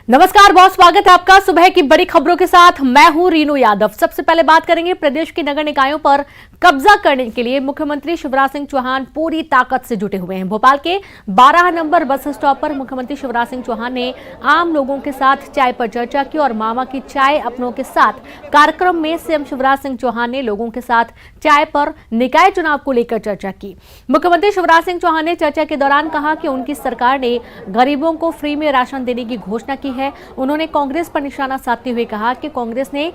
नमस्कार, बहुत स्वागत है आपका सुबह की बड़ी खबरों के साथ। मैं हूं रीनू यादव। सबसे पहले बात करेंगे प्रदेश की नगर निकायों पर कब्जा करने के लिए मुख्यमंत्री शिवराज सिंह चौहान पूरी ताकत से जुटे हुए हैं। भोपाल के 12 नंबर बस स्टॉप पर मुख्यमंत्री शिवराज सिंह चौहान ने आम लोगों के साथ चाय पर चर्चा की और मामा की चाय अपनों के साथ कार्यक्रम में सीएम शिवराज सिंह चौहान ने लोगों के साथ चाय पर निकाय चुनाव को लेकर चर्चा की। मुख्यमंत्री शिवराज सिंह चौहान ने चर्चा के दौरान कहा कि उनकी सरकार ने गरीबों को फ्री में राशन देने की घोषणा की है। उन्होंने कांग्रेस पर निशाना साधते हुए कहा कि कांग्रेस ने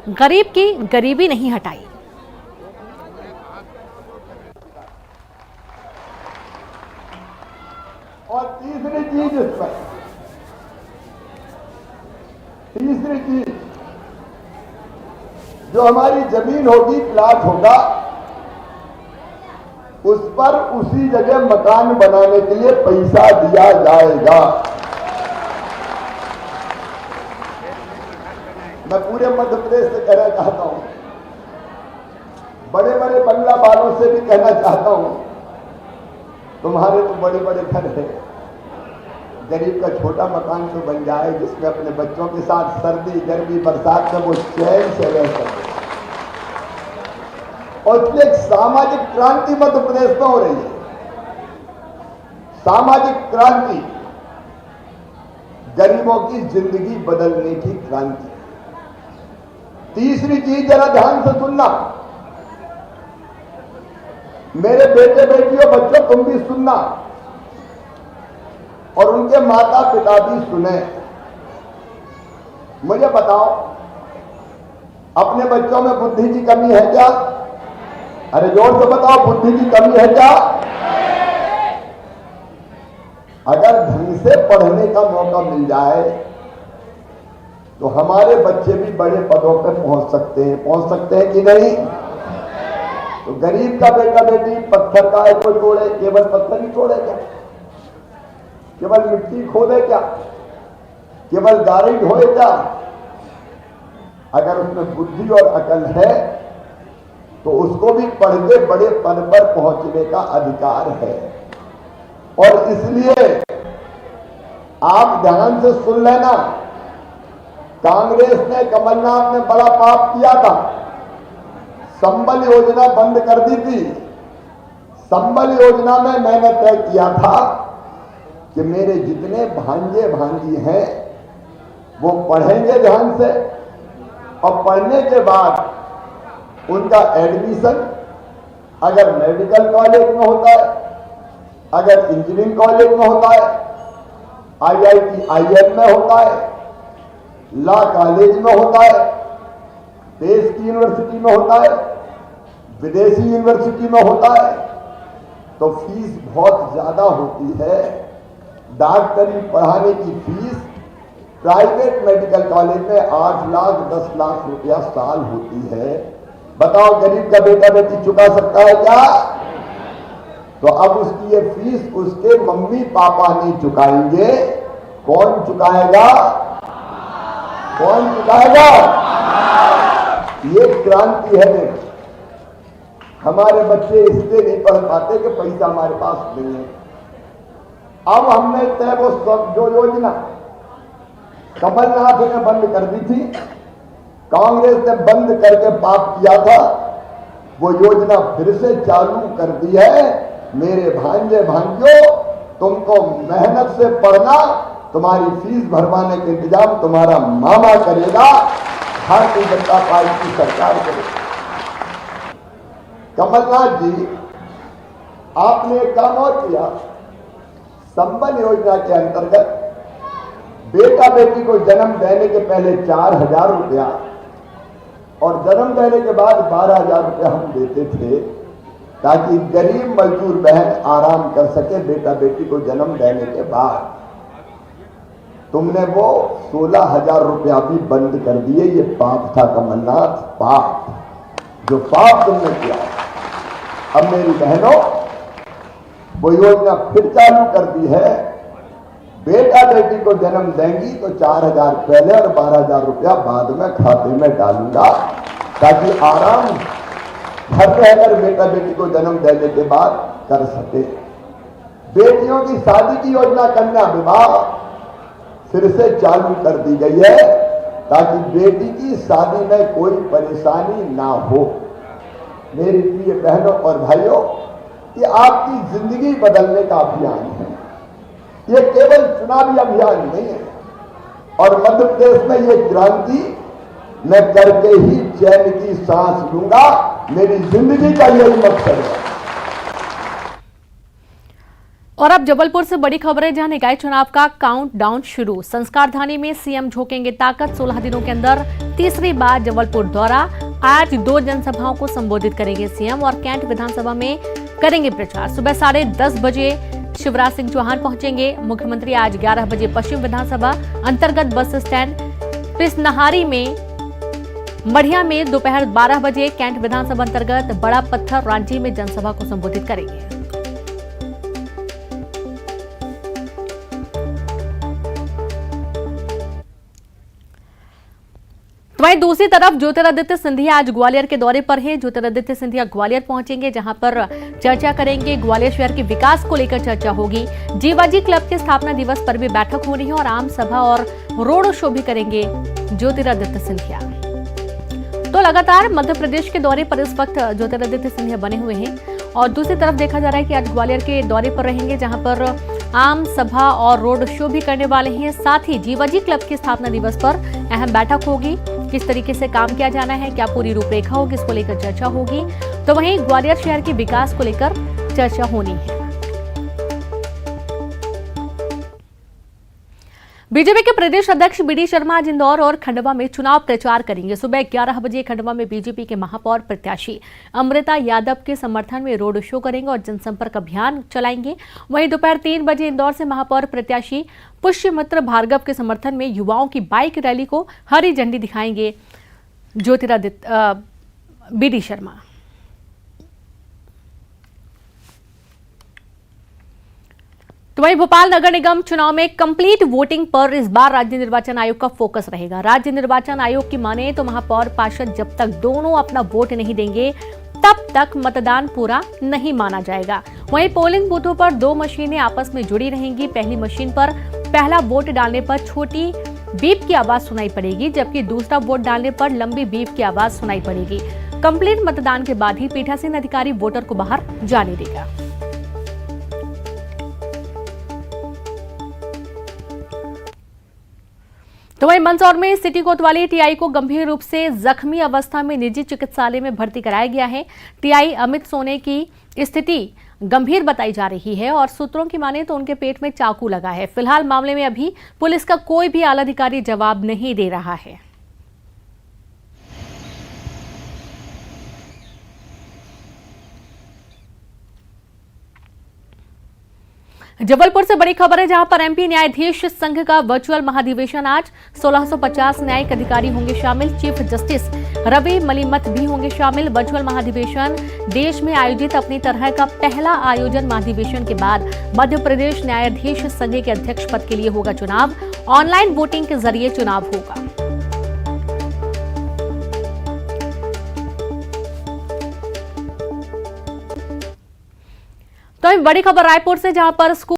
गरीब की गरीबी नहीं हटाई। और तीसरी चीज जो हमारी जमीन होगी, प्लाट होगा, उस पर उसी जगह मकान बनाने के लिए पैसा दिया जाएगा। मैं पूरे मध्य प्रदेश से कहना चाहता हूं, बड़े बड़े बंगला वालों से भी कहना चाहता हूं, तुम्हारे तो बड़े बड़े घर हैं, गरीब का छोटा मकान तो बन जाए जिसमें अपने बच्चों के साथ सर्दी गर्मी बरसात में वो चैन से रह सके। और इसलिए एक सामाजिक क्रांति मध्य प्रदेश में हो रही है। सामाजिक क्रांति, गरीबों की जिंदगी बदलने की क्रांति। तीसरी चीज जरा ध्यान से सुनना, मेरे बेटे बेटियों बच्चों, तुम भी सुनना और उनके माता पिता भी सुने। मुझे बताओ, अपने बच्चों में बुद्धि की कमी है क्या? अरे जोर से बताओ, बुद्धि की कमी है क्या? अगर ढंग से पढ़ने का मौका मिल जाए तो हमारे बच्चे भी बड़े पदों पर पहुंच सकते हैं कि नहीं? तो गरीब का बेटा बेटी पत्थर का को तोड़े, केवल पत्थर ही तोड़े क्या? केवल मिट्टी खोदे क्या? केवल गाड़ी ढोए क्या? अगर उसमें बुद्धि और अकल है तो उसको भी पढ़ के बड़े पद पर पहुंचने का अधिकार है। और इसलिए आप ध्यान से सुन लेना, कांग्रेस ने, कमलनाथ ने बड़ा पाप किया था। संबल योजना बंद कर दी थी। संबल योजना में मैंने तय किया था कि मेरे जितने भांजे भांजी हैं वो पढ़ेंगे ध्यान से, और पढ़ने के बाद उनका एडमिशन अगर मेडिकल कॉलेज में होता है, अगर इंजीनियरिंग कॉलेज में होता है, IIT IIM में होता है, लॉ कॉलेज में होता है, देश की यूनिवर्सिटी में होता है, विदेशी यूनिवर्सिटी में होता है, तो फीस बहुत ज्यादा होती है। डॉक्टरी पढ़ाने की फीस प्राइवेट मेडिकल कॉलेज में 8 लाख 10 लाख रुपया साल होती है। बताओ, गरीब का बेटा बेटी चुका सकता है क्या? तो अब उसकी ये फीस उसके मम्मी पापा नहीं चुकाएंगे। कौन चुकाएगा? कौन चुकाएगा? ये क्रांति है। देखो, हमारे बच्चे इसलिए नहीं पढ़ पाते कि पैसा हमारे पास नहीं है। अब हमने तय वो सब जो योजना कमलनाथ ने बंद कर दी थी, कांग्रेस ने बंद करके पाप किया था, वो योजना फिर से चालू कर दी है। मेरे भांजे भांजियों, तुमको मेहनत से पढ़ना, तुम्हारी फीस भरवाने का इंतजाम तुम्हारा मामा करेगा, भारतीय जनता पार्टी की सरकार करेगी। कमलनाथ जी, आपने एक काम और किया। संबल योजना के अंतर्गत बेटा बेटी को जन्म देने के पहले 4,000 रुपया और जन्म देने के बाद 12,000 रुपया हम देते थे, ताकि गरीब मजदूर बहन आराम कर सके बेटा बेटी को जन्म देने के बाद। तुमने वो 16,000 रुपया भी बंद कर दिए। ये पाप था कमलनाथ, पाप, जो पाप तुमने किया। अब मेरी बहनों, वो योजना फिर चालू कर दी है। बेटा बेटी को जन्म देंगी तो 4,000 पहले और 12,000 रुपया बाद में खाते में डालूंगा, ताकि आराम घर रहकर बेटा बेटी को जन्म देने के बाद कर सके। बेटियों की शादी की योजना, कन्या विवाह, फिर से चालू कर दी गई है ताकि बेटी की शादी में कोई परेशानी ना हो। मेरी प्रिय बहनों और भाइयों, ये आपकी जिंदगी बदलने का अभियान है, ये केवल चुनावी अभियान नहीं है। और मध्य प्रदेश में ये क्रांति मैं करके ही चैन की सांस लूंगा, मेरी जिंदगी का यही मकसद है। और अब जबलपुर से बड़ी खबरें, जहां निकाय चुनाव का काउंटडाउन शुरू। संस्कारधानी में सीएम झोंकेंगे ताकत। 16 दिनों के अंदर तीसरी बार जबलपुर दौरा। आज 2 जनसभाओं को संबोधित करेंगे सीएम और कैंट विधानसभा में करेंगे प्रचार। सुबह 10:30 बजे शिवराज सिंह चौहान पहुंचेंगे। मुख्यमंत्री आज 11 बजे पश्चिम विधानसभा अंतर्गत बस स्टैंड पिसनहारी में, मढ़िया में दोपहर 12 बजे कैंट विधानसभा अंतर्गत बड़ा पत्थर रांची में जनसभा को संबोधित करेंगे। तो वहीं दूसरी तरफ ज्योतिरादित्य सिंधिया आज ग्वालियर के दौरे पर हैं। ज्योतिरादित्य सिंधिया ग्वालियर पहुंचेंगे, जहां पर चर्चा करेंगे। ग्वालियर शहर के विकास को लेकर चर्चा होगी। जीवाजी क्लब के स्थापना दिवस पर भी बैठक हो रही है और आम सभा और रोड शो भी करेंगे ज्योतिरादित्य सिंधिया। तो लगातार मध्य प्रदेश के दौरे पर इस वक्त ज्योतिरादित्य सिंधिया बने हुए हैं और दूसरी तरफ देखा जा रहा है कि आज ग्वालियर के दौरे पर रहेंगे, जहां पर आम सभा और रोड शो भी करने वाले हैं। साथ ही जीवाजी क्लब के स्थापना दिवस पर अहम बैठक होगी। किस तरीके से काम किया जाना है, क्या पूरी रूपरेखा होगी, इसको लेकर चर्चा होगी। तो वहीं ग्वालियर शहर के विकास को लेकर चर्चा होनी है। बीजेपी के प्रदेश अध्यक्ष बीडी शर्मा आज इंदौर और खंडवा में चुनाव प्रचार करेंगे। सुबह 11 बजे खंडवा में बीजेपी के महापौर प्रत्याशी अमृता यादव के समर्थन में रोड शो करेंगे और जनसंपर्क अभियान चलाएंगे। वहीं दोपहर 3 बजे इंदौर से महापौर प्रत्याशी पुष्यमित्र भार्गव के समर्थन में युवाओं की बाइक रैली को हरी झंडी दिखाएंगे ज्योतिरादित्य बीडी शर्मा। तो वहीं भोपाल नगर निगम चुनाव में कंप्लीट वोटिंग पर इस बार राज्य निर्वाचन आयोग का फोकस रहेगा। राज्य निर्वाचन आयोग की माने तो महापौर पार्षद जब तक दोनों अपना वोट नहीं देंगे तब तक मतदान पूरा नहीं माना जाएगा। वहीं पोलिंग बूथों पर 2 मशीनें आपस में जुड़ी रहेंगी। पहली मशीन पर पहला वोट डालने पर छोटी बीप की आवाज सुनाई पड़ेगी, जबकि दूसरा वोट डालने पर लंबी बीप की आवाज सुनाई पड़ेगी। कंप्लीट मतदान के बाद ही पीठासीन अधिकारी वोटर को बाहर जाने देगा। तो वहीं मंदसौर में सिटी कोतवाली टीआई को गंभीर रूप से जख्मी अवस्था में निजी चिकित्सालय में भर्ती कराया गया है। टीआई अमित सोने की स्थिति गंभीर बताई जा रही है और सूत्रों की माने तो उनके पेट में चाकू लगा है। फिलहाल मामले में अभी पुलिस का कोई भी आला अधिकारी जवाब नहीं दे रहा है। जबलपुर से बड़ी खबर है, जहां पर एमपी न्यायाधीश संघ का वर्चुअल महाधिवेशन आज 1650 न्यायिक अधिकारी होंगे शामिल। चीफ जस्टिस रवि मलिमत भी होंगे शामिल। वर्चुअल महाधिवेशन देश में आयोजित अपनी तरह का पहला आयोजन महाधिवेशन के बाद मध्य प्रदेश न्यायाधीश संघ के अध्यक्ष पद के लिए होगा चुनाव। ऑनलाइन वोटिंग के जरिए चुनाव होगा। तो बड़ी खबर रायपुर से, जहां पर स्कूल